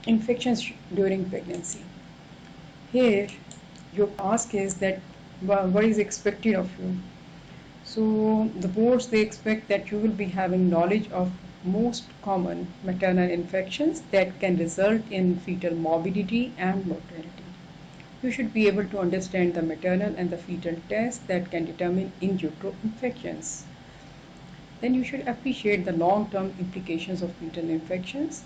infections during pregnancy. Here, your ask is that what is expected of you. So the boards, they expect that you will be having knowledge of most common maternal infections that can result in fetal morbidity and mortality. You should be able to understand the maternal and the fetal tests that can determine in utero infections. Then you should appreciate the long-term implications of fetal infections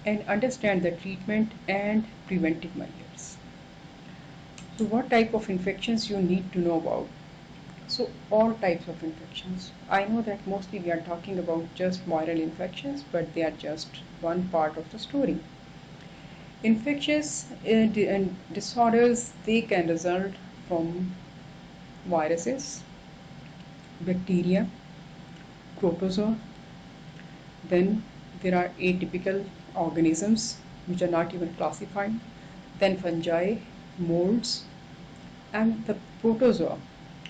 and understand the treatment and preventive measures. So what type of infections you need to know about? So all types of infections. I know that mostly we are talking about just viral infections, but they are just one part of the story. Infectious disorders, they can result from viruses, bacteria, protozoa. Then there are atypical organisms which are not even classified. Then fungi, molds, and the protozoa.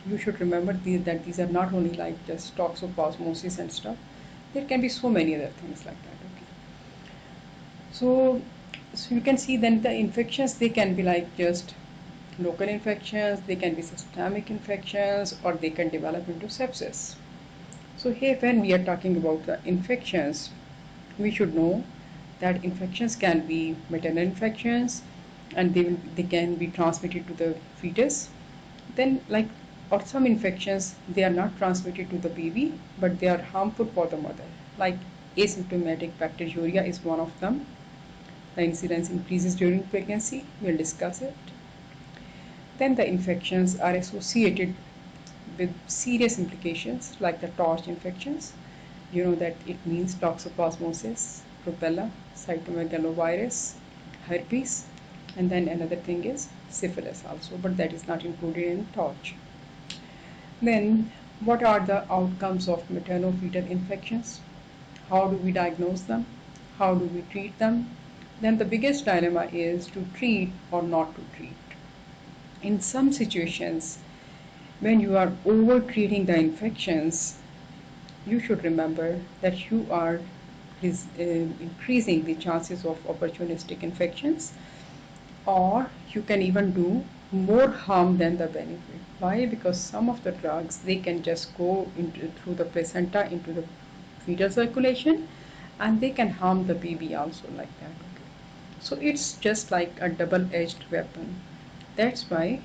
You should remember that these are not only like just toxoplasmosis and stuff. There can be so many other things like that. Okay. So you can see then the infections, they can be like just local infections, they can be systemic infections, or they can develop into sepsis. So here when we are talking about the infections, we should know that infections can be maternal infections and they can be transmitted to the fetus. Then like or some infections, they are not transmitted to the baby, but they are harmful for the mother. Like asymptomatic bacteriuria is one of them. The incidence increases during pregnancy. We'll discuss it. Then the infections are associated with serious implications like the torch infections. You know that it means toxoplasmosis, rubella, cytomegalovirus, herpes, and then another thing is syphilis also, but that is not included in torch. Then what are the outcomes of maternal-fetal infections? How do we diagnose them? How do we treat them? Then the biggest dilemma is to treat or not to treat. In some situations, when you are over-treating the infections, you should remember that you are increasing the chances of opportunistic infections, or you can even do more harm than the benefit. Why? Because some of the drugs, they can just go through the placenta into the fetal circulation, and they can harm the baby also like that. Okay. So it's just like a double-edged weapon. That's why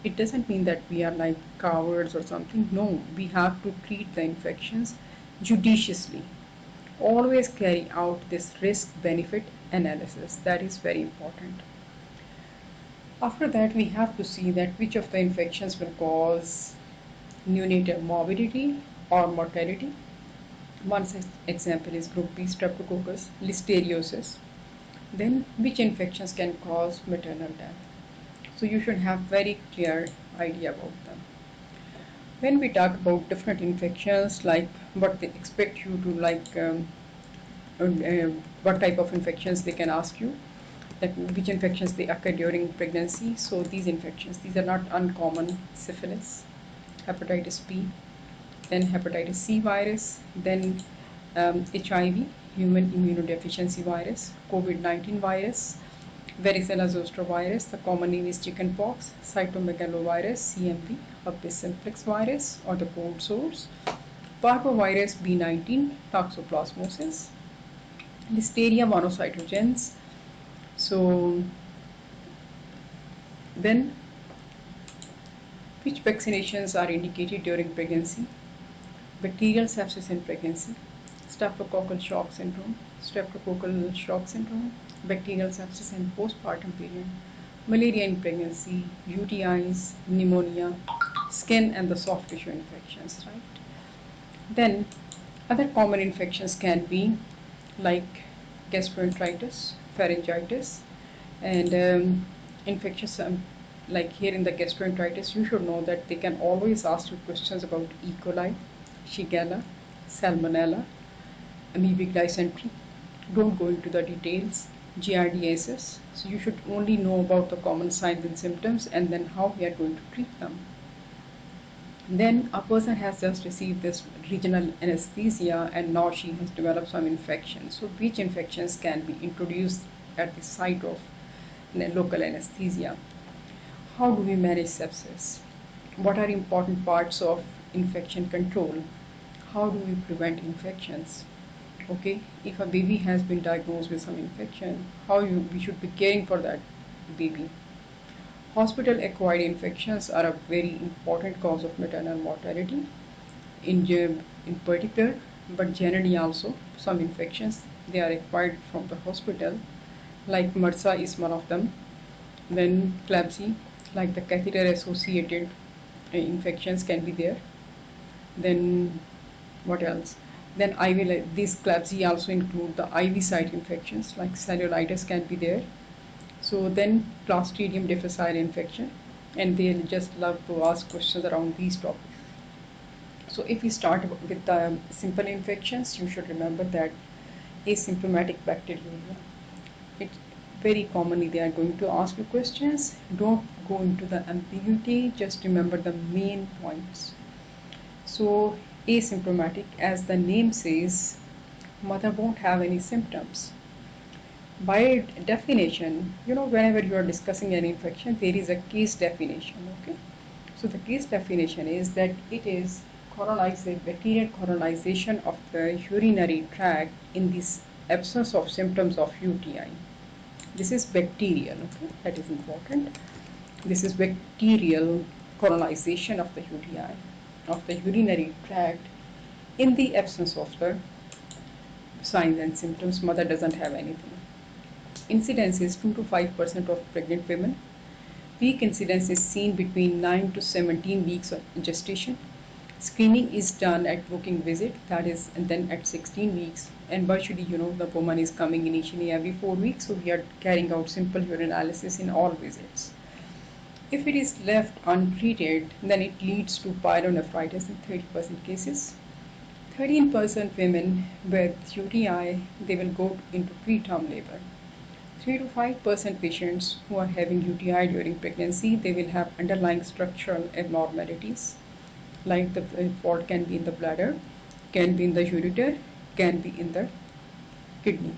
it doesn't mean that we are like cowards or something. No, we have to treat the infections judiciously. Always carry out this risk-benefit analysis. That is very important. After that, we have to see that which of the infections will cause neonatal morbidity or mortality. One such example is group B streptococcus, listeriosis. Then which infections can cause maternal death? So you should have very clear idea about them. When we talk about different infections, like what they expect you to like, what type of infections they can ask you, that which infections they occur during pregnancy. So these infections, these are not uncommon: syphilis, hepatitis B, then hepatitis C virus, then HIV, human immunodeficiency virus, COVID-19 virus, varicella zoster virus, the common name is chickenpox, cytomegalovirus, CMV, herpes simplex virus or the cold sores, parvovirus B19, toxoplasmosis, listeria monocytogenes. So then which vaccinations are indicated during pregnancy? Bacterial sepsis in pregnancy, streptococcal shock syndrome, bacterial sepsis in postpartum period, malaria in pregnancy, UTIs, pneumonia, skin and the soft tissue infections, right? Then other common infections can be like gastroenteritis, pharyngitis, and infectious like here in the gastroenteritis, you should know that they can always ask you questions about E. coli, Shigella, Salmonella, amoebic dysentery. Don't go into the details. Giardiasis. So you should only know about the common signs and symptoms and then how we are going to treat them. Then a person has just received this regional anesthesia and now she has developed some infection. So which infections can be introduced at the site of local anesthesia. How do we manage sepsis? What are important parts of infection control? How do we prevent infections? Okay, if a baby has been diagnosed with some infection, we should be caring for that baby. Hospital acquired infections are a very important cause of maternal mortality in particular, but generally also some infections they are acquired from the hospital, like MRSA is one of them. Then CLABSI, like the catheter associated infections can be there. Then what else? Then IV, these CLABSI also include the IV site infections like cellulitis can be there. So then Clostridium difficile infection, and they just love to ask questions around these topics. So if we start with the simple infections, you should remember that asymptomatic bacteriuria. It very commonly they are going to ask you questions. Don't go into the ambiguity, just remember the main points. So asymptomatic, as the name says, mother won't have any symptoms. By definition, whenever you are discussing an infection, there is a case definition, okay? So the case definition is that it is bacterial colonization of the urinary tract in this absence of symptoms of UTI. This is bacterial, okay? That is important. This is bacterial colonization of the UTI, of the urinary tract in the absence of the signs and symptoms. Mother doesn't have anything. Incidence is 2 to 5% of pregnant women. Peak incidence is seen between 9 to 17 weeks of gestation. Screening is done at booking visit, that is, and then at 16 weeks. And virtually, the woman is coming initially every 4 weeks, so we are carrying out simple urinalysis in all visits. If it is left untreated, then it leads to pyelonephritis in 30% cases. 13% women with UTI, they will go into preterm labor. 3 to 5% patients who are having UTI during pregnancy, they will have underlying structural abnormalities, like the fault can be in the bladder, can be in the ureter, can be in the kidney.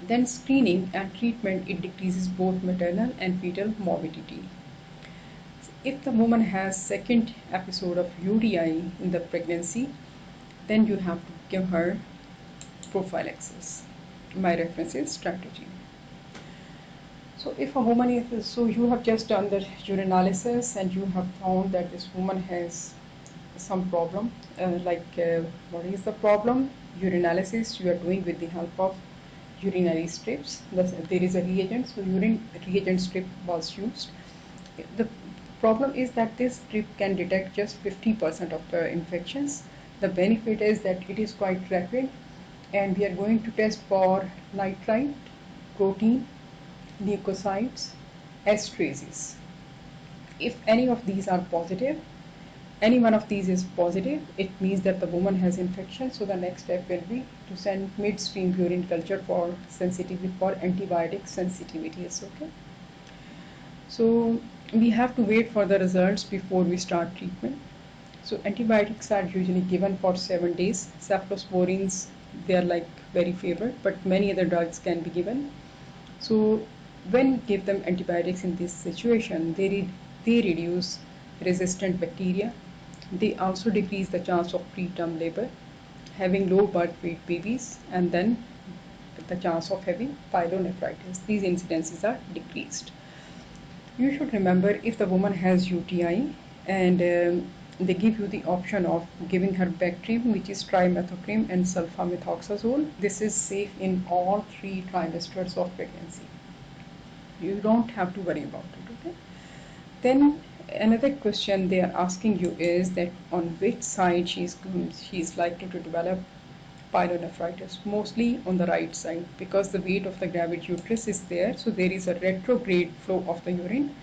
Then screening and treatment, it decreases both maternal and fetal morbidity. If the woman has second episode of UTI in the pregnancy, then you have to give her prophylaxis. My reference is strategy. So if a woman is, so you have just done the urinalysis and you have found that this woman has some problem, what is the problem? Urinalysis you are doing with the help of urinary strips. There is a reagent, so urine reagent strip was used. The problem is that this strip can detect just 50% of the infections. The benefit is that it is quite rapid, and we are going to test for nitrite, protein, leukocytes, esterases. If any of these are positive, any one of these is positive, it means that the woman has infection. So the next step will be to send midstream urine culture for sensitivity, for antibiotic sensitivity. Is okay. So we have to wait for the results before we start treatment. So antibiotics are usually given for 7 days. Cephalosporins, they are like very favored, but many other drugs can be given. So when you give them antibiotics in this situation, they reduce resistant bacteria. They also decrease the chance of preterm labor, having low birth weight babies, and then the chance of having pyelonephritis. These incidences are decreased. You should remember, if the woman has UTI and they give you the option of giving her Bactrim, which is trimethoprim and sulfamethoxazole. This is safe in all 3 trimesters of pregnancy. You don't have to worry about it, okay? Then another question they are asking you is that on which side she's likely to develop pyelonephritis. Mostly on the right side, because the weight of the gravid uterus is there, so there is a retrograde flow of the urine,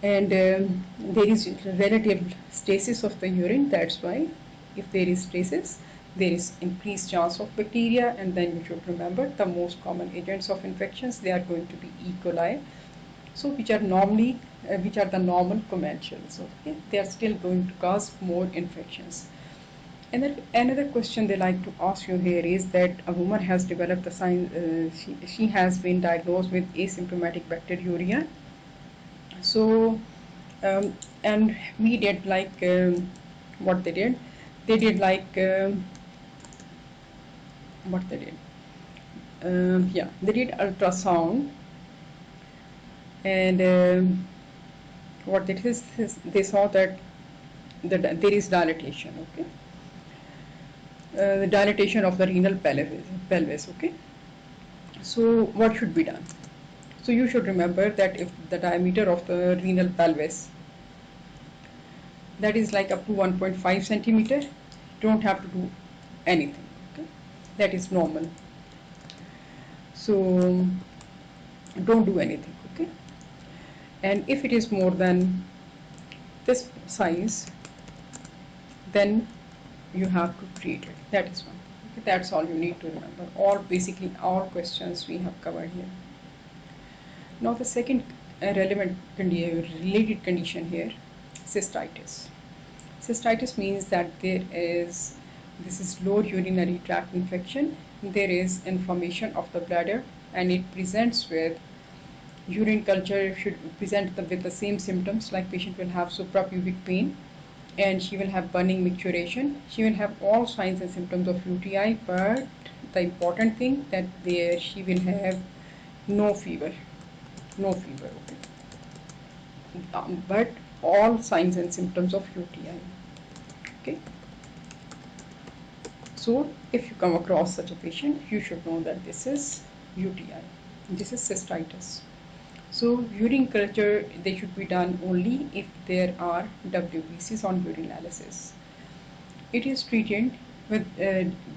and there is relative stasis of the urine. That's why if there is stasis, there is increased chance of bacteria. And then you should remember the most common agents of infections, they are going to be E. coli, so which are the normal commensals. Okay, they are still going to cause more infections. And then another question they like to ask you here is that a woman has developed the sign, she has been diagnosed with asymptomatic bacteriuria. So, and we did like what they did like what they did. Yeah, they did ultrasound, and what it is they saw that there is dilatation. Okay, the dilatation of the renal pelvis. Okay, so what should be done? So you should remember that if the diameter of the renal pelvis that is like up to 1.5 centimeter, you don't have to do anything. Okay, that is normal. So don't do anything. Okay, and if it is more than this size, then you have to treat it. That is one. Okay, that's all you need to remember. Basically all questions we have covered here. Now the second related condition here, cystitis. Cystitis means that this is lower urinary tract infection. There is inflammation of the bladder, and it presents with urine culture should present with the same symptoms, like patient will have suprapubic pain, and she will have burning micturition. She will have all signs and symptoms of UTI, but the important thing that there she will have no fever. Okay. But all signs and symptoms of UTI. Okay. So if you come across such a patient, you should know that this is UTI. This is cystitis. So urine culture, they should be done only if there are WBCs on urinalysis. It is treated with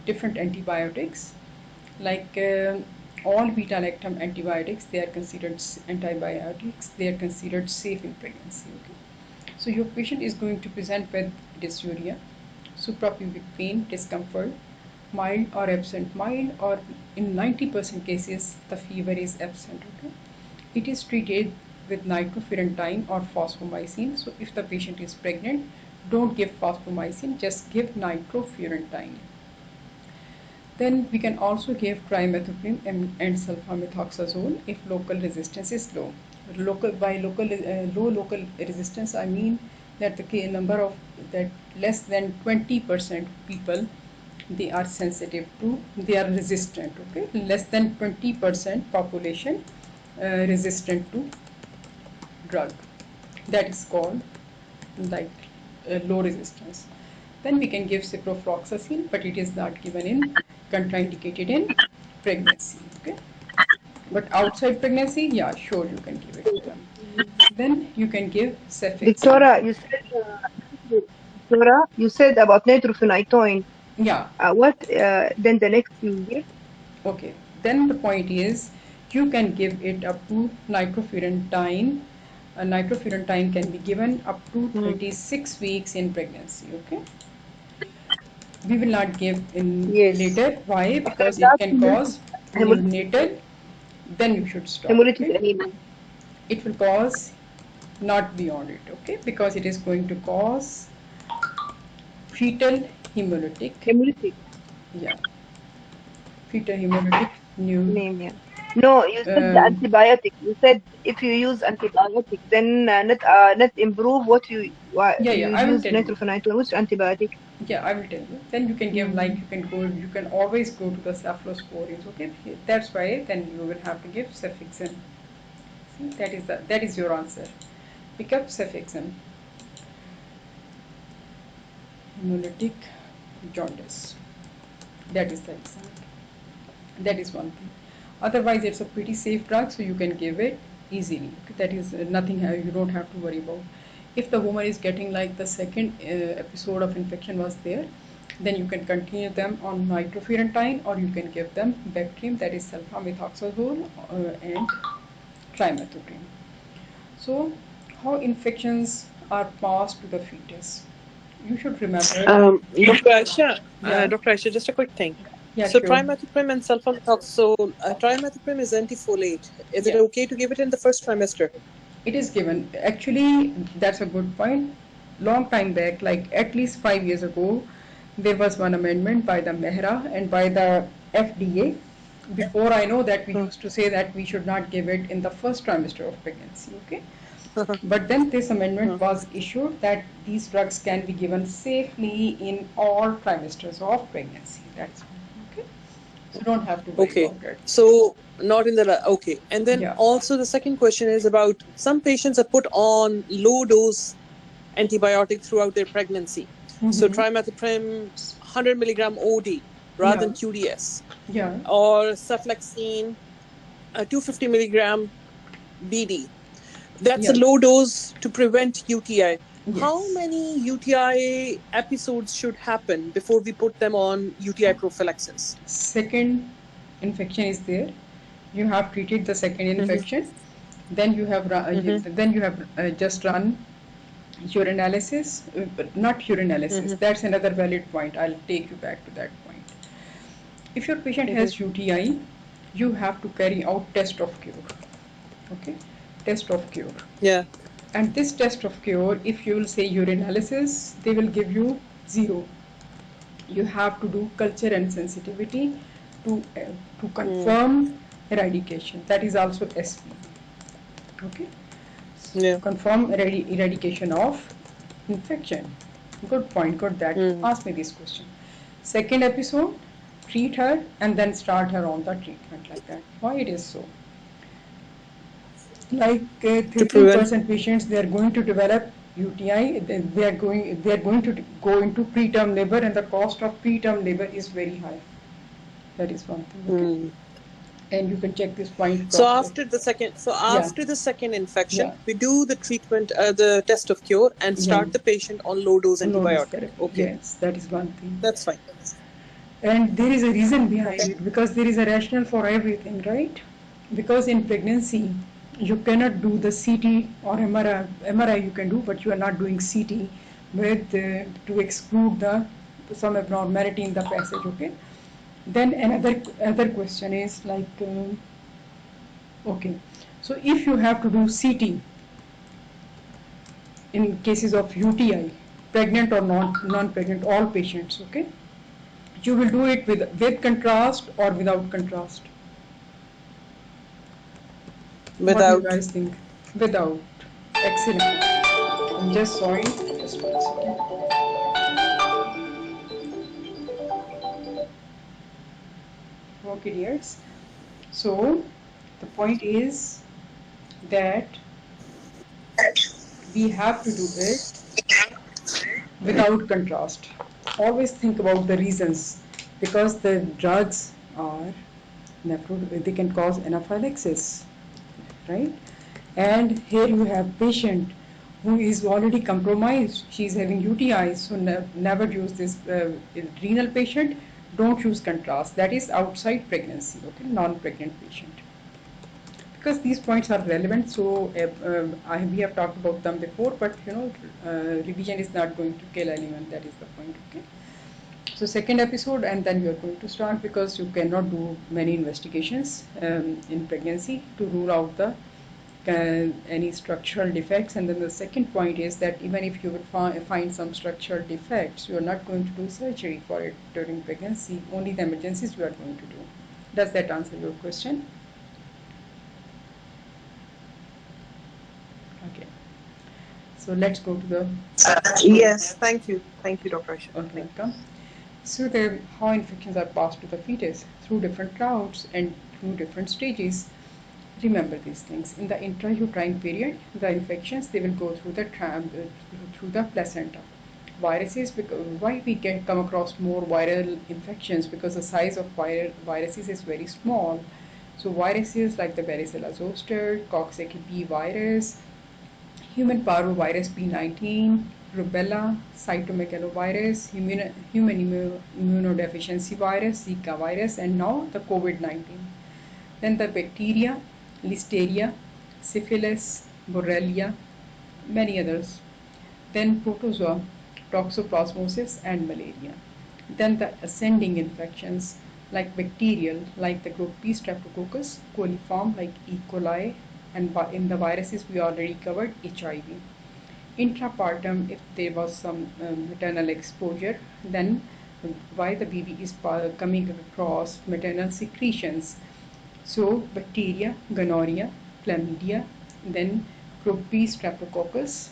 different antibiotics, like all beta-lactam antibiotics. They are considered antibiotics. They are considered safe in pregnancy. Okay. So your patient is going to present with dysuria, suprapubic pain, discomfort, mild or absent. Mild, or in 90% cases the fever is absent. Okay. It is treated with nitrofurantoin or fosfomycin. So if the patient is pregnant, don't give fosfomycin, just give nitrofurantoin. Then we can also give trimethoprim and sulfamethoxazole if local resistance is low. Low local resistance, I mean that the number of that less than 20% people they are sensitive to, they are resistant. Okay, less than 20% population resistant to drug. That is called like low resistance. Then we can give ciprofloxacin, but it is not given in contraindicated in pregnancy. Okay, but outside pregnancy, yeah, sure, you can give it to them. Then you can give cefixime. Doctora, you said about nitrofurantoin. Yeah. What then the next thing here? Okay. Then the point is you can give it up to nitrofurantoin. Nitrofurantoin can be given up to 36 weeks in pregnancy. Okay. We will not give in later. Why? Because it can cause neonatal. Then you should stop. Okay? It will cause not beyond it. Okay, because it is going to cause fetal hemolytic. Yeah. Fetal hemolytic anemia. No, you said the antibiotic. You said if you use antibiotic, then not improve what you use nitrofurantoin. Which antibiotic? Yeah, I will tell you. Then you can give like you can always go to the cephalosporins. Okay, that's why then you will have to give cefixime. See, that is your answer. Pick up cefixime. Hemolytic jaundice. That is the example. That is one thing. Otherwise, it's a pretty safe drug, so you can give it easily. That is nothing you don't have to worry about. If the woman is getting like the second episode of infection was there, then you can continue them on nitrofurantoin, or you can give them Bactrim, that is sulfamethoxazole, and trimethoprim. So, how infections are passed to the fetus? You should remember. Dr. Aisha, just a quick thing. Yeah, so sure. trimethoprim and sulfamethoxazole, trimethoprim is antifolate. Is it okay to give it in the first trimester? It is given. Actually, that's a good point. Long time back, like at least 5 years ago, there was one amendment by the Mehra and by the FDA. Before, I know that we used to say that we should not give it in the first trimester of pregnancy, okay? But then this amendment was issued that these drugs can be given safely in all trimesters of pregnancy. That's okay. So don't have to worry about it. So not in the okay. And then also the second question is about some patients are put on low dose antibiotic throughout their pregnancy. So trimethoprim 100 milligram OD rather than QDS. Yeah. Or sulflexine 250 milligram BD. That's a low dose to prevent UTI. Yes. How many UTI episodes should happen before we put them on UTI prophylaxis? Second infection is there. You have treated the second infection. Then you have just run urinalysis, not urinalysis. That's another valid point. I'll take you back to that point. If your patient has UTI, you have to carry out test of cure. Okay, test of cure. Yeah. And this test of cure, if you will say urinalysis, they will give you 0. You have to do culture and sensitivity to confirm eradication. That is also SP. Okay. Yeah. Confirm eradication of infection. Good point. Good that. Ask me this question. Second episode, treat her and then start her on the treatment like that. Why it is so? Like 13% patients, they are going to develop UTI. They are going to go into preterm labor, and the cost of preterm labor is very high. That is one thing. Okay? And you can check this point. So after the second infection, we do the treatment, the test of cure, and start the patient on low dose antibiotic. Okay. Yes, that is one thing. That's fine. And there is a reason behind it, because there is a rationale for everything, right? Because in pregnancy, you cannot do the CT or MRI. MRI you can do, but you are not doing CT with to exclude some abnormality in the passage. Okay. Then another question is like, okay, so if you have to do CT in cases of UTI, pregnant or non-pregnant, all patients, okay, you will do it with contrast or without contrast? Without. What do you guys think? Without. Excellent. I'm just sorry. Just 1 second. Okay, dears. So the point is that we have to do it without contrast. Always think about the reasons, because the drugs are they can cause anaphylaxis, right? And here you have patient who is already compromised. She's having UTI, so never use this. Renal patient, don't use contrast. That is outside pregnancy, okay, non-pregnant patient. Because these points are relevant, so we have talked about them before, but revision is not going to kill anyone. That is the point, okay? So second episode, and then you are going to start, because you cannot do many investigations in pregnancy to rule out the any structural defects. And then the second point is that even if you would find some structural defects, you are not going to do surgery for it during pregnancy. Only the emergencies you are going to do. Does that answer your question? Okay. So let's go to the... Yes, thank you. Thank you, Dr. Aisha. Okay, welcome. So how infections are passed to the fetus through different routes and through different stages. Remember these things. In the intrauterine period, the infections, they will go through the placenta. Viruses, why we can come across more viral infections? Because the size of viruses is very small. So viruses like the varicella zoster, Coxsackie B virus, human parvovirus B19, rubella, cytomegalovirus, human immunodeficiency virus, Zika virus, and now the COVID-19. Then the bacteria, Listeria, syphilis, Borrelia, many others. Then protozoa, toxoplasmosis, and malaria. Then the ascending infections like bacterial, like the group P streptococcus, coliform like E. coli, and in the viruses we already covered HIV. Intrapartum, if there was some maternal exposure, then why the baby is coming across maternal secretions. So bacteria, gonorrhea, chlamydia, then Cropes streptococcus,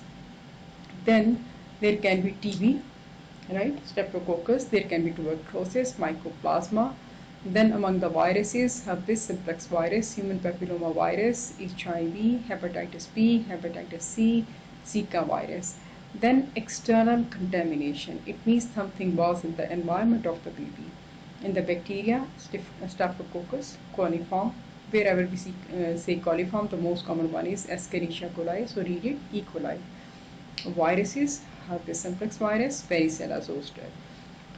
then there can be TB, right? Streptococcus, there can be tuberculosis, mycoplasma. Then among the viruses, herpes simplex virus, human papilloma virus, HIV, hepatitis B, hepatitis C, Zika virus. Then external contamination. It means something was in the environment of the baby. In the bacteria, Staphylococcus, coliform. Wherever we see, say coliform, the most common one is Escherichia coli, so read it, E. coli. Viruses, herpes simplex virus, varicella zoster.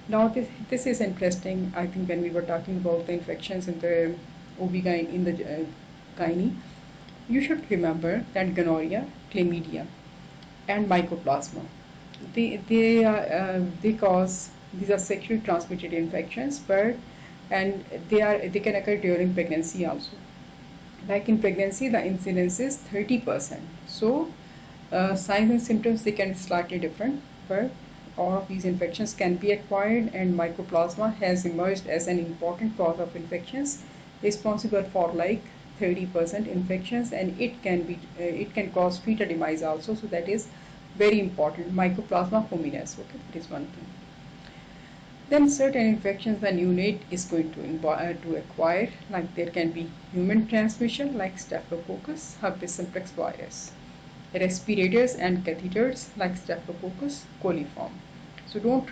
Now this is interesting. I think when we were talking about the infections in the OB-GYN in the gynae, you should remember that gonorrhea, chlamydia, and mycoplasma, they cause, these are sexually transmitted infections, but and they can occur during pregnancy also. Like in pregnancy, the incidence is 30%. So signs and symptoms, they can be slightly different, but all of these infections can be acquired, and mycoplasma has emerged as an important cause of infections, responsible for like 30% infections, and it can cause fetal demise also. So that is very important. Mycoplasma hominis. Okay, that is one thing. Then certain infections the neonate is going to acquire, like there can be human transmission like Staphylococcus, herpes simplex virus, respirators and catheters like Staphylococcus coliform. So don't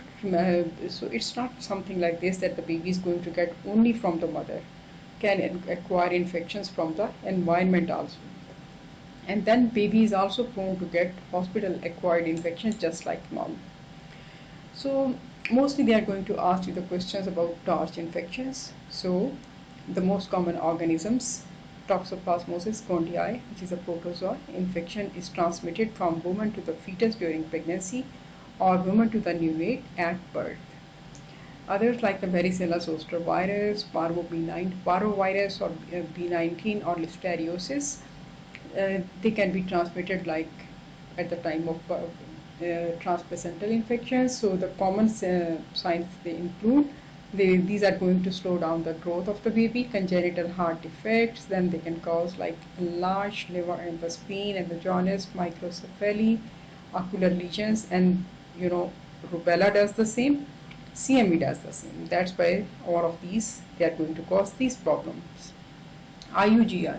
so it's not something like this that the baby is going to get only from the mother, can acquire infections from the environment also. And then baby is also prone to get hospital acquired infections just like mom. So mostly they are going to ask you the questions about torch infections. So the most common organisms, Toxoplasmosis gondii, which is a protozoa. Infection is transmitted from woman to the fetus during pregnancy or woman to the neonate at birth. Others like the varicella zoster virus, parvovirus or B19 or listeriosis, they can be transmitted like at the time of transplacental infections. So the common signs they include, these are going to slow down the growth of the baby, congenital heart defects, then they can cause like enlarged liver and the spleen and the jaundice, microcephaly, ocular lesions, and rubella does the same, CME does the same. That's why all of these, they are going to cause these problems. IUGR.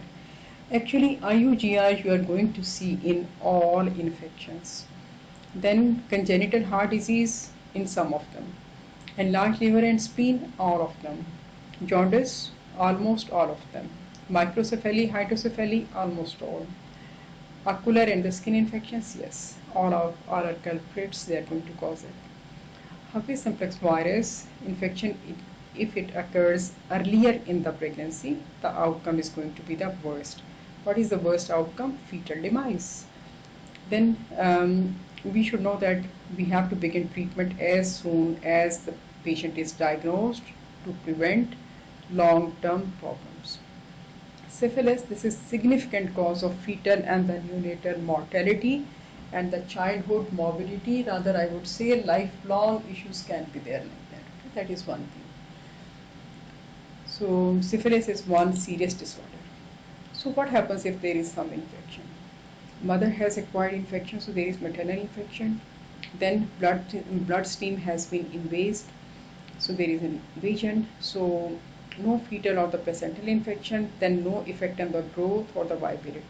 Actually, IUGR you are going to see in all infections. Then congenital heart disease in some of them. Enlarged liver and spleen, all of them. Jaundice, almost all of them. Microcephaly, hydrocephaly, almost all. Ocular and the skin infections, yes, all are culprits, they are going to cause it. Herpes simplex virus infection, if it occurs earlier in the pregnancy, the outcome is going to be the worst. What is the worst outcome? Fetal demise. Then we should know that we have to begin treatment as soon as the patient is diagnosed to prevent long-term problems. Syphilis, this is significant cause of fetal and the neonatal mortality and the childhood morbidity. Rather, I would say lifelong issues can be there like that. Okay? That is one thing. So syphilis is one serious disorder. So what happens if there is some infection? Mother has acquired infection, so there is maternal infection. Then bloodstream has been invaded, so there is an invasion. So no fetal or the placental infection, then no effect on the growth or the viability.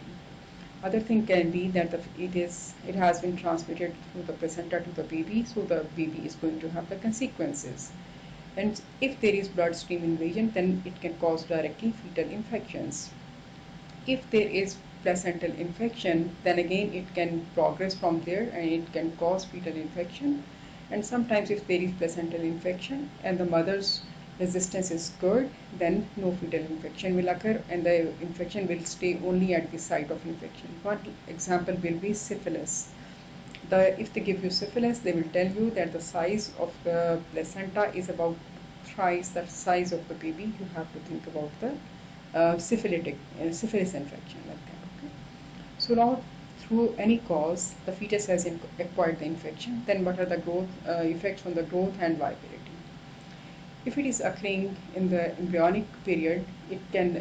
Other thing can be that it has been transmitted through the placenta to the baby, so the baby is going to have the consequences. And if there is bloodstream invasion, then it can cause directly fetal infections. If there is placental infection, then again it can progress from there and it can cause fetal infection. And sometimes if there is placental infection and the mother's resistance is good, then no fetal infection will occur and the infection will stay only at the site of infection. One example will be syphilis. If they give you syphilis, they will tell you that the size of the placenta is about thrice the size of the baby. You have to think about the syphilis infection like that. Okay? So now, through any cause, the fetus has acquired the infection. Then what are the growth effects on the growth and viability? If it is occurring in the embryonic period, it can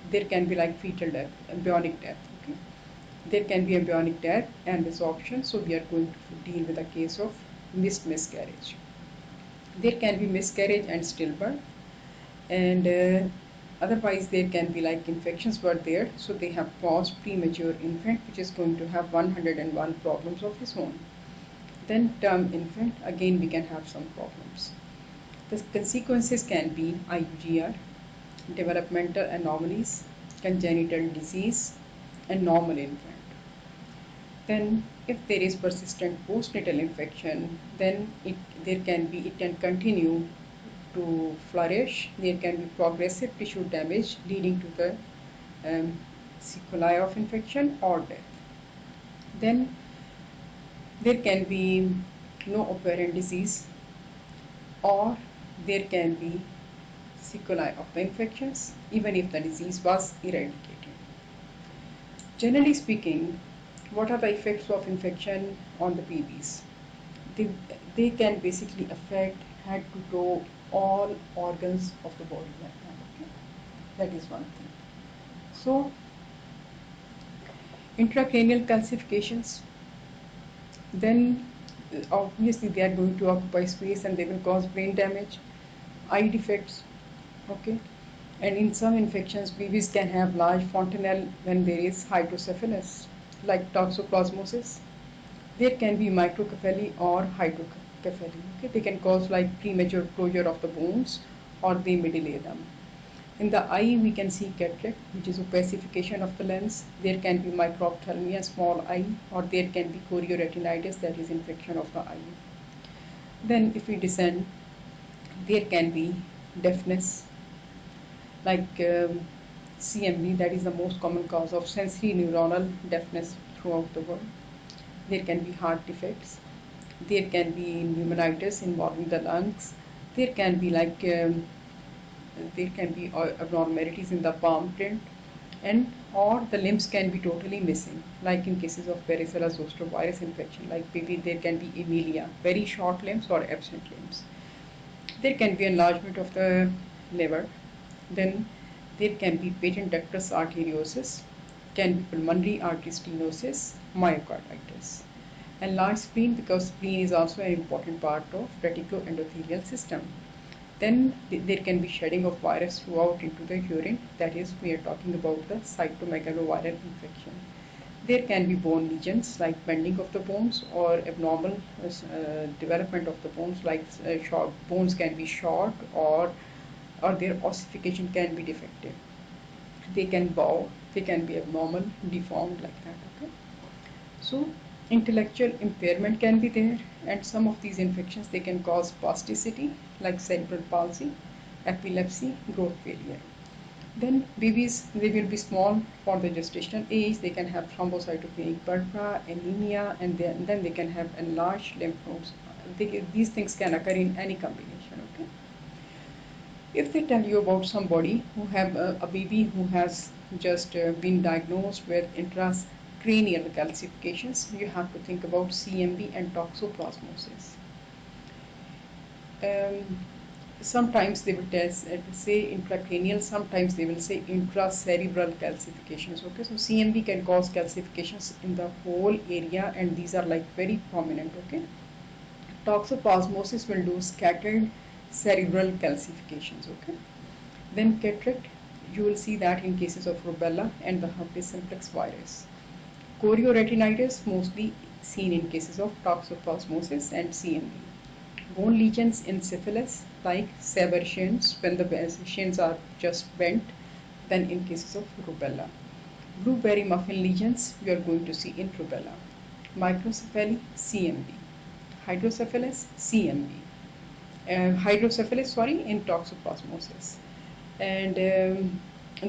there can be like fetal death, embryonic death. Okay, there can be embryonic death and resorption. So we are going to deal with a case of missed miscarriage. There can be miscarriage and stillbirth, and otherwise there can be like infections were there, so they have caused premature infant, which is going to have 101 problems of its own. Then term infant, again we can have some problems. The consequences can be IUGR, developmental anomalies, congenital disease, and normal infant. Then if there is persistent postnatal infection, then it can continue to flourish. There can be progressive tissue damage leading to the sequelae of infection or death. Then there can be no apparent disease, or there can be sequelae of the infections even if the disease was eradicated. Generally speaking, what are the effects of infection on the babies? They can basically affect head to toe all organs of the body like that. Okay? That is one thing. So intracranial calcifications, then obviously they are going to occupy space and they will cause brain damage, eye defects. Okay, and in some infections babies can have large fontanelle when there is hydrocephalus, like toxoplasmosis. There can be microcephaly or hydrocephaly. Okay, they can cause like premature closure of the bones, or they may delay them. In the eye, we can see cataract, which is opacification of the lens. There can be microphthalmia, small eye, or there can be chorioretinitis, that is infection of the eye. Then if we descend, there can be deafness, like CMD, that is the most common cause of sensory neuronal deafness throughout the world. There can be heart defects. There can be pneumonitis involving the lungs. There can be abnormalities in the palm print, and or the limbs can be totally missing, like in cases of varicella zoster virus infection. Like maybe there can be amelia, very short limbs or absent limbs. There can be enlargement of the liver. Then there can be patent ductus arteriosus, can be pulmonary artery stenosis, myocarditis. And large spleen, because spleen is also an important part of reticuloendothelial system. Then there can be shedding of virus throughout into the urine, that is we are talking about the cytomegaloviral infection. There can be bone lesions like bending of the bones or abnormal development of the bones, like short bones can be short, or their ossification can be defective. They can bow, they can be abnormal, deformed like that. Okay. So intellectual impairment can be there, and some of these infections they can cause spasticity like cerebral palsy, epilepsy, growth failure. Then babies, they will be small for the gestational age. They can have thrombocytopenic purpura, anemia, and then they can have enlarged lymph nodes. These things can occur in any combination. Okay. If they tell you about somebody who have a baby who has just been diagnosed with intracranial calcifications, you have to think about CMV and toxoplasmosis. Sometimes they will say intracranial, sometimes they will say intracerebral calcifications. Okay, so CMV can cause calcifications in the whole area, and these are like very prominent. Okay, toxoplasmosis will do scattered cerebral calcifications. Okay, then cataract, you will see that in cases of rubella and the herpes simplex virus. Chorioretinitis, mostly seen in cases of toxoplasmosis and CMV. Bone lesions in syphilis, like severed shins when the shins are just bent, then in cases of rubella. Blueberry muffin lesions we are going to see in rubella. Microcephaly, CMV. Hydrocephalus, CMV. Hydrocephalus, in toxoplasmosis. And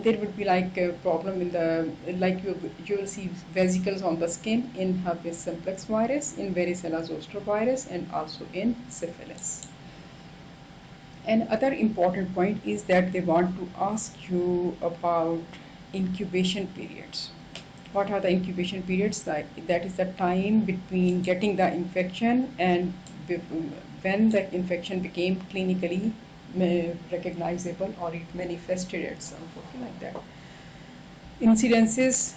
there would be like a problem in the, like you will see vesicles on the skin in herpes simplex virus, in varicella zoster virus, and also in syphilis. And other important point is that they want to ask you about incubation periods. What are the incubation periods? That is the time between getting the infection and when the infection became clinically recognizable or it manifested itself, okay, like that. Incidences,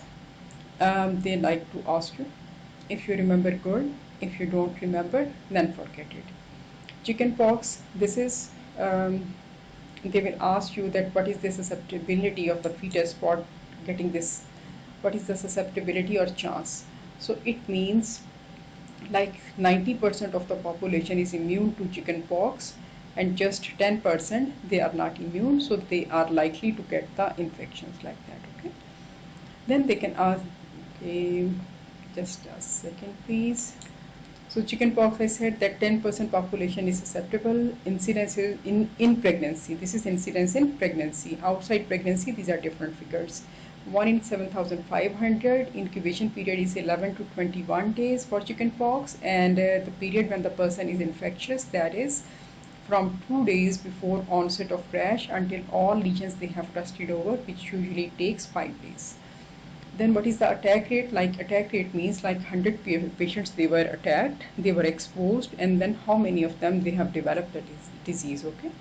they like to ask you. If you remember, good. If you don't remember, then forget it. Chickenpox, this is, they will ask you that what is the susceptibility of the fetus for getting this, what is the susceptibility or chance. So it means like 90% of the population is immune to chickenpox and just 10% they are not immune, so they are likely to get the infections like that, okay. Then they can ask, okay, just a second please. So chickenpox, I said that 10% population is susceptible. Incidence in pregnancy. This is incidence in pregnancy. Outside pregnancy, these are different figures. 1 in 7,500. Incubation period is 11 to 21 days for chickenpox, and the period when the person is infectious, that is from 2 days before onset of rash until all lesions they have dusted over, which usually takes 5 days. Then what is the attack rate? Like attack rate means like 100 patients they were attacked, they were exposed, and then how many of them they have developed the disease, okay.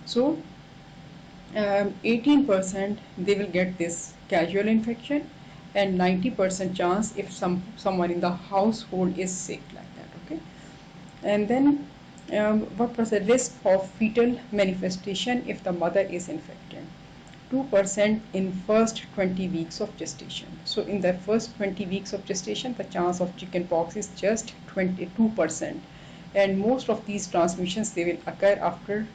So 18% they will get this casual infection, and 90% chance if someone in the household is sick, like that, okay. And then what was the risk of fetal manifestation if the mother is infected? 2% in first 20 weeks of gestation. So in the first 20 weeks of gestation, the chance of chickenpox is just 22%. And most of these transmissions, they will occur after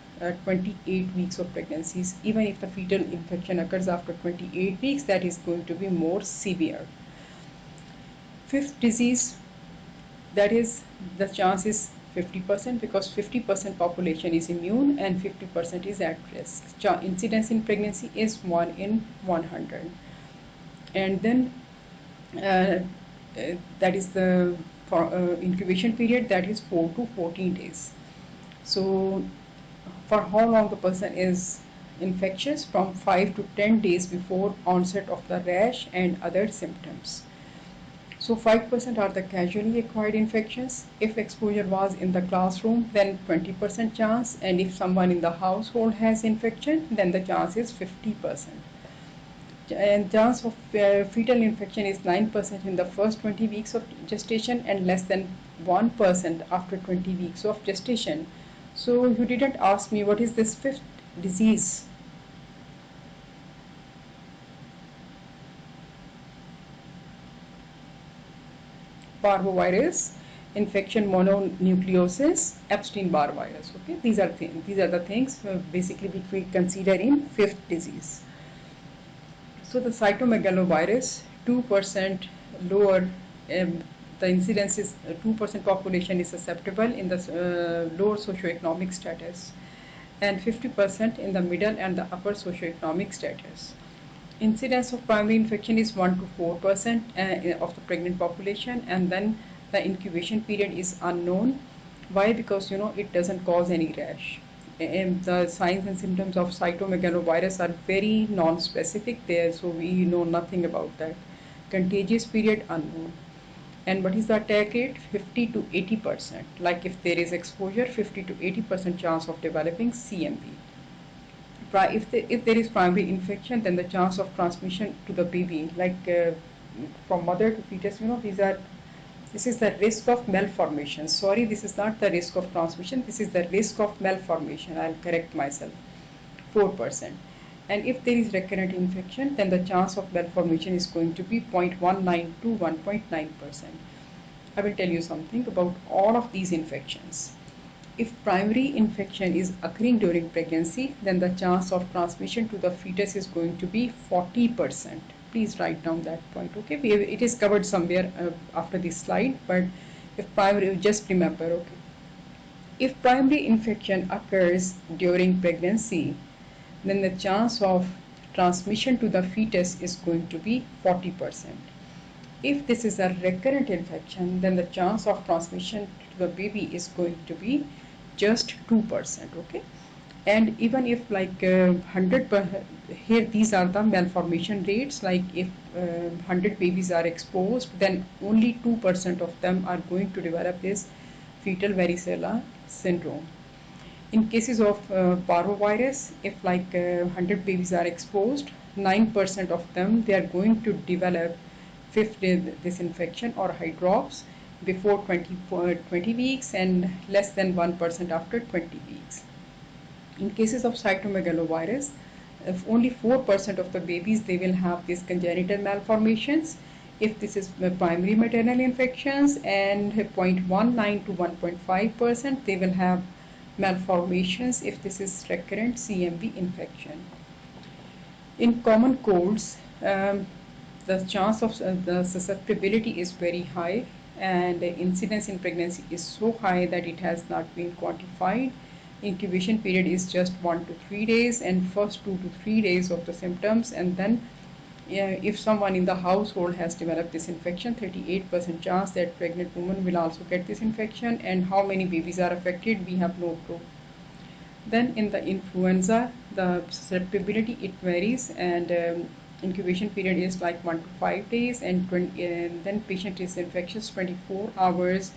28 weeks of pregnancies. Even if the fetal infection occurs after 28 weeks, that is going to be more severe. Fifth disease, that is, the chance is 50% because 50% population is immune and 50% is at risk. Incidence in pregnancy is 1 in 100. And then that is the incubation period, that is 4 to 14 days. So for how long the person is infectious? From 5 to 10 days before onset of the rash and other symptoms. So 5% are the casually acquired infections. If exposure was in the classroom, then 20% chance, and if someone in the household has infection, then the chance is 50%. And chance of fetal infection is 9% in the first 20 weeks of gestation and less than 1% after 20 weeks of gestation. So you didn't ask me what is this fifth disease. Parvovirus, infection mononucleosis, Epstein-Barr virus. Okay, these are the things basically which we consider in fifth disease. So the cytomegalovirus, 2% lower. The incidence is 2% population is susceptible in the lower socioeconomic status, and 50% in the middle and the upper socioeconomic status. Incidence of primary infection is 1 to 4% of the pregnant population, and then the incubation period is unknown. Why? Because it doesn't cause any rash. And the signs and symptoms of cytomegalovirus are very non-specific there, so we know nothing about that. Contagious period unknown. And what is the attack rate? 50 to 80%. Like if there is exposure, 50 to 80% chance of developing CMV. If there is primary infection, then the chance of transmission to the baby, like from mother to fetus, this is the risk of malformation. Sorry, this is not the risk of transmission. This is the risk of malformation. I'll correct myself. 4%. And if there is recurrent infection, then the chance of malformation is going to be 0.19 to 1.9%. I will tell you something about all of these infections. If primary infection is occurring during pregnancy, then the chance of transmission to the fetus is going to be 40%. Please write down that point, okay? It is covered somewhere after this slide, but if primary, just remember, okay? If primary infection occurs during pregnancy, then the chance of transmission to the fetus is going to be 40%. If this is a recurrent infection, then the chance of transmission to the baby is going to be just 2%, okay? And even if like 100%, here these are the malformation rates, like if 100 babies are exposed, then only 2% of them are going to develop this fetal varicella syndrome. In cases of parvovirus, if like 100 babies are exposed, 9% of them, they are going to develop fifth day this infection or hydrops before 20 weeks and less than 1% after 20 weeks. In cases of cytomegalovirus, if only 4% of the babies, they will have these congenital malformations if this is primary maternal infections, and 0.19 to 1.5% they will have malformations if this is recurrent CMV infection. In common colds, the chance of the susceptibility is very high, and the incidence in pregnancy is so high that it has not been quantified. Incubation period is just 1 to 3 days, and first 2 to 3 days of the symptoms, and then if someone in the household has developed this infection, 38% chance that pregnant woman will also get this infection, and how many babies are affected, we have no clue. Then in the influenza, the susceptibility, it varies, and incubation period is like 1 to 5 days, and then patient is infectious 24 hours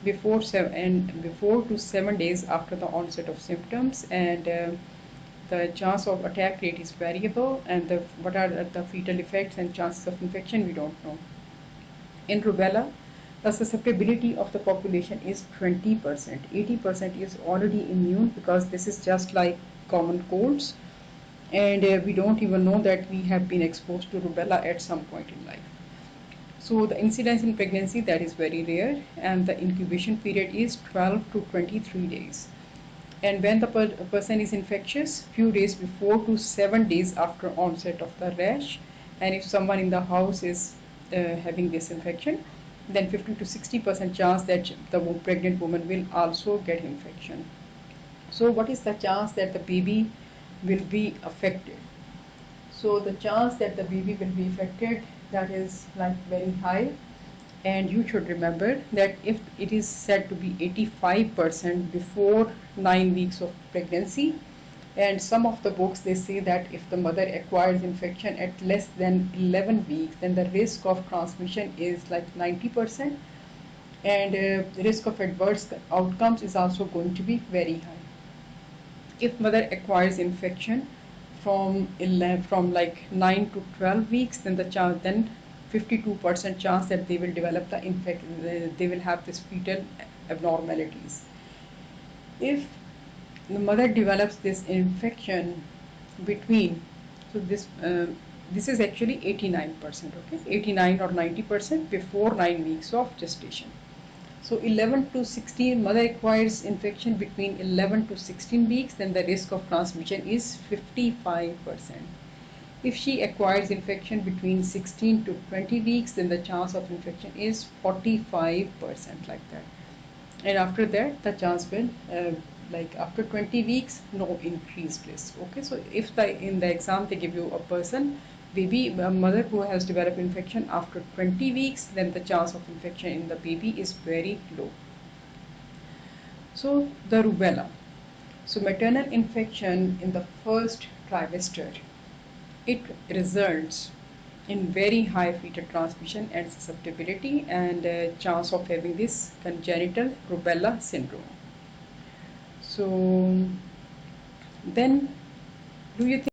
before to 7 days after the onset of symptoms, and the chance of attack rate is variable, and what are the fetal effects and chances of infection, we don't know. In rubella, the susceptibility of the population is 20%. 80% is already immune because this is just like common colds, and we don't even know that we have been exposed to rubella at some point in life. So the incidence in pregnancy, that is very rare, and the incubation period is 12 to 23 days. And when the person is infectious, few days before to 7 days after onset of the rash, and if someone in the house is having this infection, then 50 to 60% chance that the pregnant woman will also get infection. So what is the chance that the baby will be affected? So the chance that the baby will be affected, that is like very high. And you should remember that if it is said to be 85% before 9 weeks of pregnancy, and some of the books, they say that if the mother acquires infection at less than 11 weeks, then the risk of transmission is like 90%, and the risk of adverse outcomes is also going to be very high. If mother acquires infection from like 9 to 12 weeks, then the child, then 52% chance that they will develop the infection, they will have this fetal abnormalities. If the mother develops this infection between, so this is actually 89%, okay, 89 or 90% before 9 weeks of gestation. So 11 to 16, mother acquires infection between 11 to 16 weeks, then the risk of transmission is 55%. If she acquires infection between 16 to 20 weeks, then the chance of infection is 45%, like that. And after that, the chance will, like after 20 weeks, no increased risk. Okay, so if in the exam they give you a person, a mother who has developed infection after 20 weeks, then the chance of infection in the baby is very low. So the rubella. So maternal infection in the first trimester, it results in very high fetal transmission and susceptibility, and chance of having this congenital rubella syndrome. So then, do you think